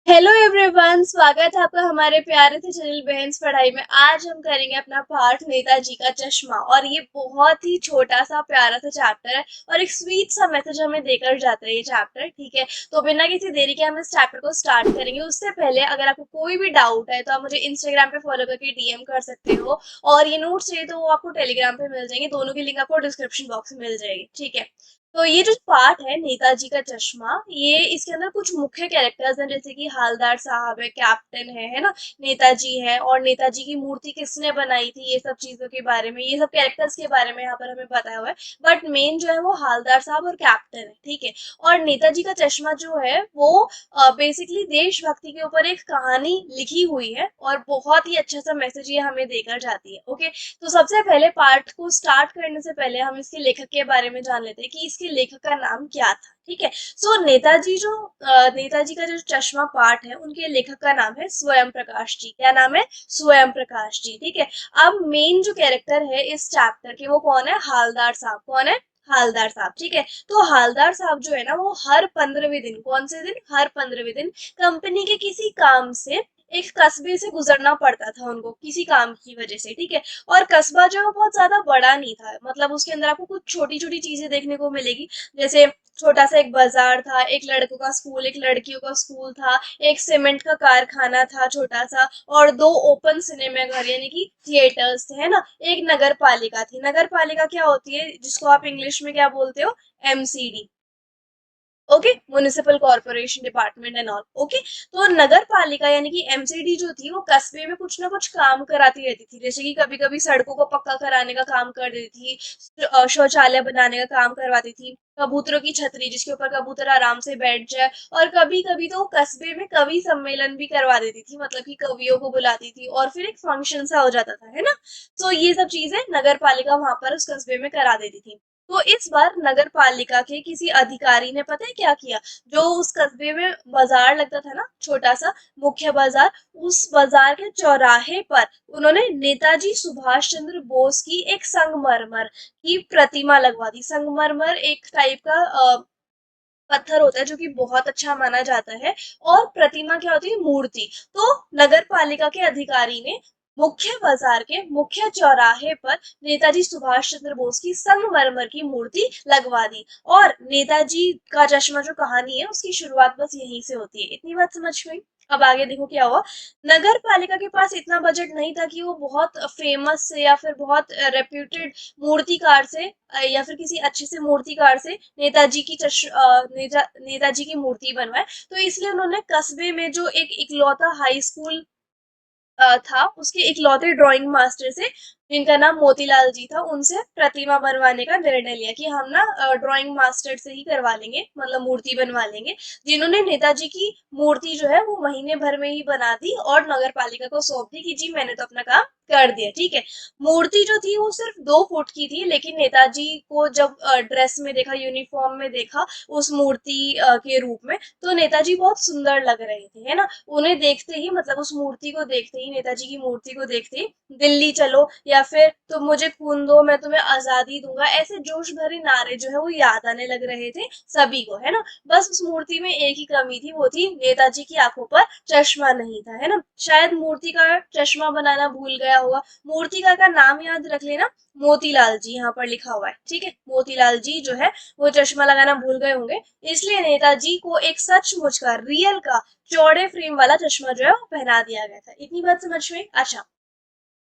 Hello everyone, स्वागत है आपका हमारे प्यारे से चैनल बहन्स पढ़ाई में। आज हम करेंगे अपना पाठ नेताजी का चश्मा। और ये बहुत ही छोटा सा प्यारा सा चैप्टर है और एक स्वीट सा मैसेज हमें देकर जाता है ये चैप्टर। ठीक है, तो बिना किसी देरी के हम इस चैप्टर को स्टार्ट करेंगे। उससे पहले अगर आपको कोई भी डाउट है तो आप मुझे इंस्टाग्राम पे फॉलो करके डीएम कर सकते हो, और ये नोट्स चाहिए तो वो आपको टेलीग्राम पे मिल जाएंगे। दोनों की लिंक आपको डिस्क्रिप्शन बॉक्स में मिल जाएगी। ठीक है, तो ये जो पार्ट है नेताजी का चश्मा, ये इसके अंदर कुछ मुख्य कैरेक्टर्स हैं, जैसे कि हालदार साहब है, कैप्टन है ना, नेताजी है, और नेताजी की मूर्ति किसने बनाई थी, ये सब चीजों के बारे में, ये सब कैरेक्टर्स के बारे में यहाँ पर हमें बताया हुआ है। बट मेन जो है वो हालदार साहब और कैप्टन है। ठीक है, और नेताजी का चश्मा जो है वो बेसिकली देशभक्ति के ऊपर एक कहानी लिखी हुई है, और बहुत ही अच्छा सा मैसेज ये हमें देकर जाती है। ओके, तो सबसे पहले पार्ट को स्टार्ट करने से पहले हम इसके लेखक के बारे में जान लेते हैं कि इसके लेखक का नाम क्या था। ठीक है, सो नेताजी का जो चश्मा पार्ट है, उनके लेखक का नाम है स्वयं प्रकाश जी। क्या नाम है? स्वयं प्रकाश जी। ठीक है, अब मेन जो कैरेक्टर है इस चैप्टर के, वो कौन है? हालदार साहब। कौन है? हालदार साहब। ठीक है, तो हालदार साहब जो है ना, वो हर 15वें दिन, कौन से दिन? हर 15वें दिन कंपनी के किसी काम से एक कस्बे से गुजरना पड़ता था उनको, किसी काम की वजह से। ठीक है, और कस्बा जो है वो बहुत ज्यादा बड़ा नहीं था, मतलब उसके अंदर आपको कुछ छोटी छोटी चीजें देखने को मिलेगी। जैसे छोटा सा एक बाजार था, एक लड़कों का स्कूल, एक लड़कियों का स्कूल था, एक सीमेंट का कारखाना था छोटा सा, और दो ओपन सिनेमा घर यानी कि थिएटर्स थे, है ना। एक नगर पालिका थी। नगर पालिका क्या होती है, जिसको आप इंग्लिश में क्या बोलते हो? MCD. Okay, municipal corporation department and all. Okay, तो नगर पालिका यानी कि एमसीडी जो थी, वो कस्बे में कुछ ना कुछ काम कराती रहती थी। जैसे कि कभी कभी सड़कों को पक्का कराने का काम कर देती थी, शौचालय बनाने का काम करवाती थी, कबूतरों की छतरी जिसके ऊपर कबूतर आराम से बैठ जाए, और कभी कभी तो कस्बे में कवि सम्मेलन भी करवा देती थी, मतलब कि कवियों को बुलाती थी और फिर एक फंक्शन सा हो जाता था, है ना। तो ये सब चीजें नगर पालिका वहां पर उस कस्बे में करा देती थी। तो इस बार नगर पालिका के किसी अधिकारी ने पता है क्या किया? जो उस कस्बे में बाजार लगता था ना, छोटा सा मुख्य बाजार, उस बाजार के चौराहे पर उन्होंने नेताजी सुभाष चंद्र बोस की एक संगमरमर की प्रतिमा लगवा दी। संगमरमर एक टाइप का पत्थर होता है जो कि बहुत अच्छा माना जाता है, और प्रतिमा क्या होती है? मूर्ति। तो नगर पालिका के अधिकारी ने मुख्य बाजार के मुख्य चौराहे पर नेताजी सुभाष चंद्र बोस की संगमरमर की मूर्ति लगवा दी। और नेताजी का चश्मा जो कहानी है, उसकी शुरुआत बस यहीं से होती है। इतनी बात समझ में आई? अब आगे देखो क्या हुआ। नगर पालिका के पास इतना बजट नहीं था कि वो बहुत फेमस से या फिर बहुत रेप्यूटेड मूर्तिकार से या फिर किसी अच्छे से मूर्तिकार से नेताजी की मूर्ति बनवाए। तो इसलिए उन्होंने कस्बे में जो एक इकलौता हाई स्कूल था, उसके इकलौते ड्राइंग मास्टर से, जिनका नाम मोतीलाल जी था, उनसे प्रतिमा बनवाने का निर्णय लिया कि हम ना ड्राइंग मास्टर से ही करवा लेंगे, मतलब मूर्ति बनवा लेंगे। जिन्होंने नेताजी की मूर्ति जो है वो महीने भर में ही बना दी और नगर पालिका को सौंप दी कि जी मैंने तो अपना काम कर दिया। ठीक है, मूर्ति जो थी वो सिर्फ 2 फुट की थी, लेकिन नेताजी को जब ड्रेस में देखा, यूनिफॉर्म में देखा, उस मूर्ति के रूप में, तो नेताजी बहुत सुंदर लग रहे थे, है ना। उन्हें देखते ही, मतलब उस मूर्ति को देखते ही, नेताजी की मूर्ति को देखते ही, दिल्ली चलो या फिर तुम मुझे खून दो मैं तुम्हें आजादी दूंगा, ऐसे जोश भरे नारे जो है वो याद आने लग रहे थे सभी को, है ना। बस उस मूर्ति में एक ही कमी थी, वो थी नेताजी की आंखों पर चश्मा नहीं था, है ना। शायद मूर्ति का चश्मा बनाना भूल गया होगा। मूर्तिकार का नाम याद रख लेना, मोतीलाल जी यहाँ पर लिखा हुआ है। ठीक है, मोतीलाल जी जो है वो चश्मा लगाना भूल गए होंगे, इसलिए नेताजी को एक सचमुच का, रियल का, चौड़े फ्रेम वाला चश्मा जो है वो पहना दिया गया था। इतनी बात समझ में? अच्छा,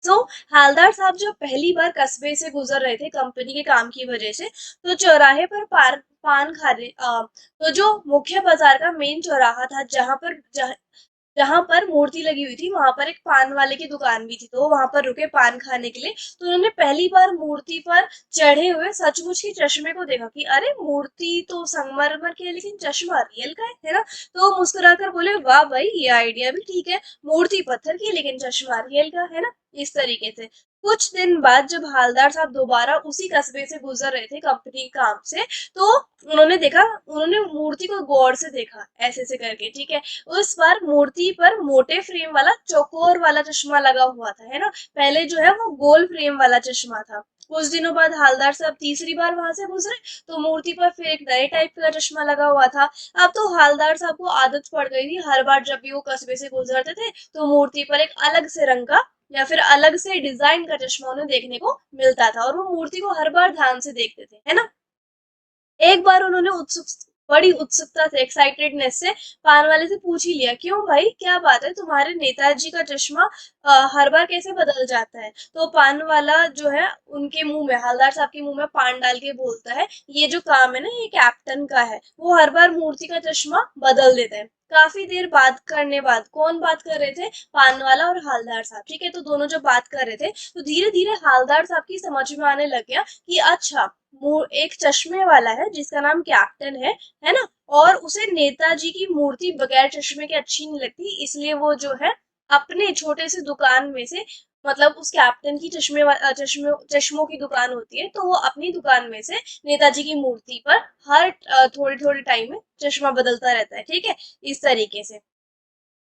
तो हालदार साहब जब पहली बार कस्बे से गुजर रहे थे कंपनी के काम की वजह से, तो चौराहे पर पान खा रहे, तो जो मुख्य बाजार का मेन चौराहा था, जहां पर मूर्ति लगी हुई थी, वहां पर एक पान वाले की दुकान भी थी, तो वहां पर रुके पान खाने के लिए। तो उन्होंने पहली बार मूर्ति पर चढ़े हुए सचमुच के चश्मे को देखा कि अरे मूर्ति तो संगमरमर की है लेकिन चश्मा रियल का है ना। तो मुस्कुराकर बोले, वाह भाई, ये आइडिया भी ठीक है, मूर्ति पत्थर की लेकिन चश्मा रियल का, है ना। इस तरीके से कुछ दिन बाद जब हालदार साहब दोबारा उसी कस्बे से गुजर रहे थे कंपनी काम से, तो उन्होंने मूर्ति को गौर से देखा, ऐसे ऐसे करके। ठीक है, उस बार मूर्ति पर मोटे फ्रेम वाला चौकोर वाला चश्मा लगा हुआ था, है ना। पहले जो है वो गोल फ्रेम वाला चश्मा था। कुछ दिनों बाद हवलदार साहब तीसरी बार वहां से गुजरे तो मूर्ति पर फिर एक नए टाइप का चश्मा लगा हुआ था। अब तो हवलदार साहब को आदत पड़ गई थी, हर बार जब भी वो कस्बे से गुजरते थे तो मूर्ति पर एक अलग से रंग का या फिर अलग से डिजाइन का चश्मा उन्हें देखने को मिलता था, और वो मूर्ति को हर बार ध्यान से देखते थे, है ना। एक बार उन्होंने बड़ी उत्सुकता से, एक्साइटेडनेस से पान वाले से पूछ ही लिया, क्यों भाई, क्या बात है, तुम्हारे नेताजी का चश्मा हर बार कैसे बदल जाता है। तो पान वाला जो है उनके मुंह में, हवलदार साहब के मुंह में पान डाल के बोलता है, ये जो काम है ना ये कैप्टन का है, वो हर बार मूर्ति का चश्मा बदल देता है। काफी देर बात करने बाद, कौन बात कर रहे थे, पान वाला और हवलदार साहब, ठीक है। तो दोनों जब बात कर रहे थे तो धीरे धीरे हवलदार साहब की समझ में आने लग गया कि अच्छा, एक चश्मे वाला है जिसका नाम कैप्टन है ना, और उसे नेताजी की मूर्ति बगैर चश्मे के अच्छी नहीं लगती, इसलिए वो जो है अपने छोटे से दुकान में से, मतलब उस कैप्टन की चश्मों की दुकान होती है, तो वो अपनी दुकान में से नेताजी की मूर्ति पर हर थोड़े थोड़े टाइम में चश्मा बदलता रहता है, ठीक है, इस तरीके से।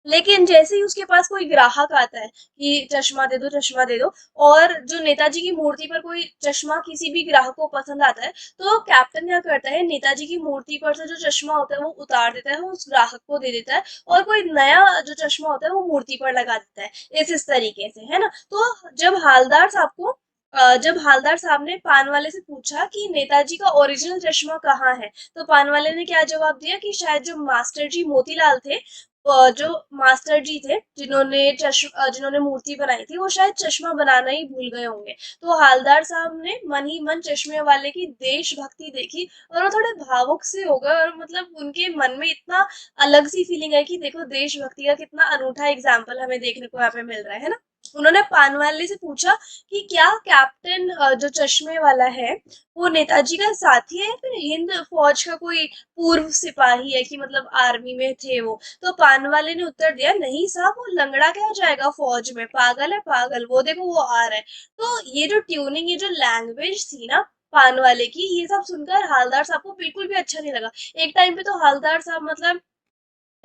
लेकिन जैसे ही उसके पास कोई ग्राहक आता है कि चश्मा दे दो, चश्मा दे दो, और जो नेताजी की मूर्ति पर कोई चश्मा किसी भी ग्राहक को पसंद आता है, तो कैप्टन क्या करता है, नेताजी की मूर्ति पर से जो चश्मा होता है वो उतार देता है, वो उस ग्राहक को दे देता है, और कोई नया जो चश्मा होता है वो मूर्ति पर लगा देता है, इस तरीके से, है ना। तो जब हवलदार साहब ने पान वाले से पूछा कि नेताजी का ओरिजिनल चश्मा कहाँ है, तो पान वाले ने क्या जवाब दिया कि शायद जो मास्टर जी मोतीलाल थे, जो मास्टर जी थे जिन्होंने मूर्ति बनाई थी, वो शायद चश्मा बनाना ही भूल गए होंगे। तो हवलदार साहब ने मन ही मन चश्मे वाले की देशभक्ति देखी और वो थोड़े भावुक से हो गए, और मतलब उनके मन में इतना अलग सी फीलिंग है कि देखो देशभक्ति का कितना अनूठा एग्जाम्पल हमें देखने को यहाँ पे मिल रहा है ना। उन्होंने पान वाले से पूछा कि क्या कैप्टन जो चश्मे वाला है वो नेताजी का साथी है या फिर हिंद फौज का कोई पूर्व सिपाही है, कि मतलब आर्मी में थे वो। तो पान वाले ने उत्तर दिया, नहीं साहब, वो लंगड़ा क्या जाएगा फौज में, पागल है पागल, वो देखो वो आ रहा है। तो ये जो ट्यूनिंग, ये जो लैंग्वेज थी ना पान वाले की, ये सब सुनकर हवलदार साहब को बिल्कुल भी अच्छा नहीं लगा। एक टाइम पे तो हवलदार साहब मतलब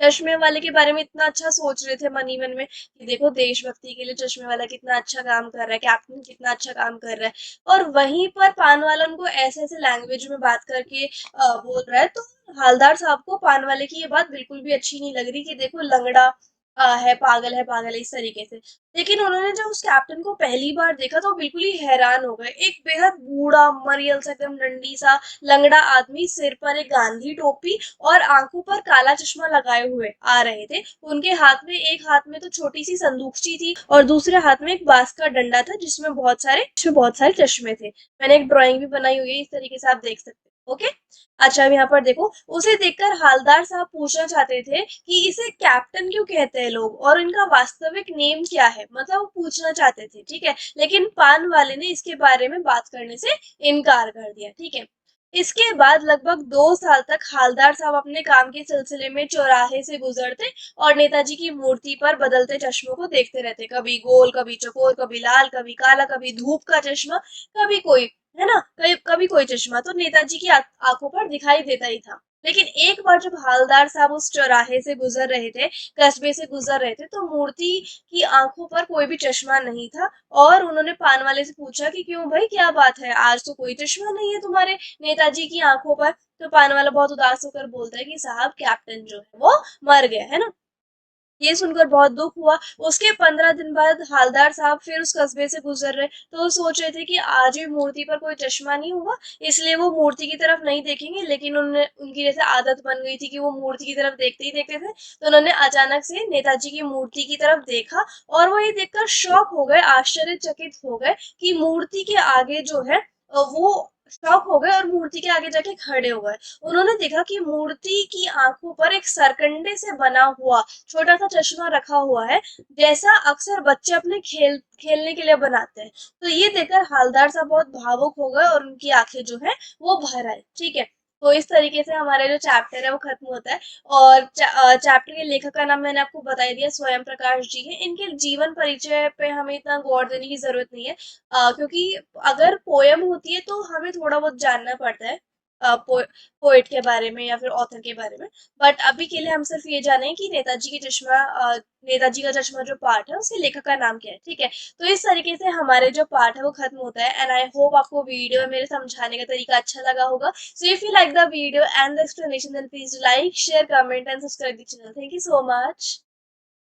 चश्मे वाले के बारे में इतना अच्छा सोच रहे थे मन ही मन में कि देखो देशभक्ति के लिए चश्मे वाला कितना अच्छा काम कर रहा है, कैप्टन कितना अच्छा काम कर रहा है, और वहीं पर पान वाला उनको ऐसे ऐसे लैंग्वेज में बात करके बोल रहा है। तो हवलदार साहब को पान वाले की ये बात बिल्कुल भी अच्छी नहीं लग रही कि देखो लंगड़ा है पागल है, इस तरीके से। लेकिन उन्होंने जब उस कैप्टन को पहली बार देखा तो बिल्कुल ही हैरान हो गए। एक बेहद बूढ़ा मरियल सा, एकदम डंडी सा लंगड़ा आदमी, सिर पर एक गांधी टोपी और आंखों पर काला चश्मा लगाए हुए आ रहे थे। उनके एक हाथ में तो छोटी सी संदूकची थी और दूसरे हाथ में एक बांस का डंडा था जिसमें बहुत सारे चश्मे थे। मैंने एक ड्राइंग भी बनाई हुई है, इस तरीके से आप देख सकते हैं। ओके, अच्छा अब यहाँ पर देखो, उसे देखकर हवलदार साहब पूछना चाहते थे कि इसे कैप्टन क्यों कहते हैं लोग और इनका वास्तविक नेम क्या है, मतलब वो पूछना चाहते थे, ठीक है। लेकिन पान वाले ने इसके बारे में बात करने से इनकार कर दिया, ठीक है। इसके बाद लगभग 2 साल तक हवलदार साहब अपने काम के सिलसिले में चौराहे से गुजरते और नेताजी की मूर्ति पर बदलते चश्मों को देखते रहते, कभी गोल, कभी चकोर, कभी लाल, कभी काला, कभी धूप का चश्मा, कभी कोई, है ना, कभी कभी कोई चश्मा तो नेताजी की आंखों पर दिखाई देता ही था। लेकिन एक बार जब हवलदार साहब उस चौराहे से गुजर रहे थे, कस्बे से गुजर रहे थे, तो मूर्ति की आंखों पर कोई भी चश्मा नहीं था, और उन्होंने पान वाले से पूछा कि क्यों भाई, क्या बात है, आज तो कोई चश्मा नहीं है तुम्हारे नेताजी की आंखों पर। तो पान वाला बहुत उदास होकर बोलता है कि साहब कैप्टन जो है वो मर गया है ना। ये सुनकर बहुत दुख हुआ। उसके 15 दिन बाद हवलदार साहब फिर उस कस्बे से गुजर रहे, तो वो सोच रहे थे कि आज भी मूर्ति पर कोई चश्मा नहीं हुआ, इसलिए वो मूर्ति की तरफ नहीं देखेंगे। लेकिन उनकी जैसे आदत बन गई थी कि वो मूर्ति की तरफ देखते ही देखते थे, तो उन्होंने अचानक से नेताजी की मूर्ति की तरफ देखा, और वो ये देखकर शॉक हो गए, आश्चर्यचकित हो गए कि मूर्ति के आगे जो है वो शॉक हो गए और मूर्ति के आगे जाके खड़े हो गए। उन्होंने देखा कि मूर्ति की आंखों पर एक सरकंडे से बना हुआ छोटा सा चश्मा रखा हुआ है, जैसा अक्सर बच्चे अपने खेलने के लिए बनाते हैं। तो ये देखकर हवलदार साहब बहुत भावुक हो गए और उनकी आंखें जो है वो भर आई, ठीक है। तो इस तरीके से हमारा जो चैप्टर है वो खत्म होता है। और चैप्टर के लेखक का नाम मैंने आपको बता ही दिया, स्वयं प्रकाश जी है। इनके जीवन परिचय पे हमें इतना गौर देने की जरूरत नहीं है, क्योंकि अगर पोयम होती है तो हमें थोड़ा बहुत जानना पड़ता है। पोएट के बारे में या फिर ऑथर के बारे में। बट अभी के लिए हम सिर्फ ये जाने कि नेताजी का चश्मा जो पार्ट है उसके लेखक का नाम क्या है, ठीक है। तो इस तरीके से हमारे जो पार्ट है वो खत्म होता है। एंड आई होप आपको वीडियो में मेरे समझाने का तरीका अच्छा लगा होगा। So if you like the video and the explanation, then please like, share, comment and subscribe the channel. Thank you so much.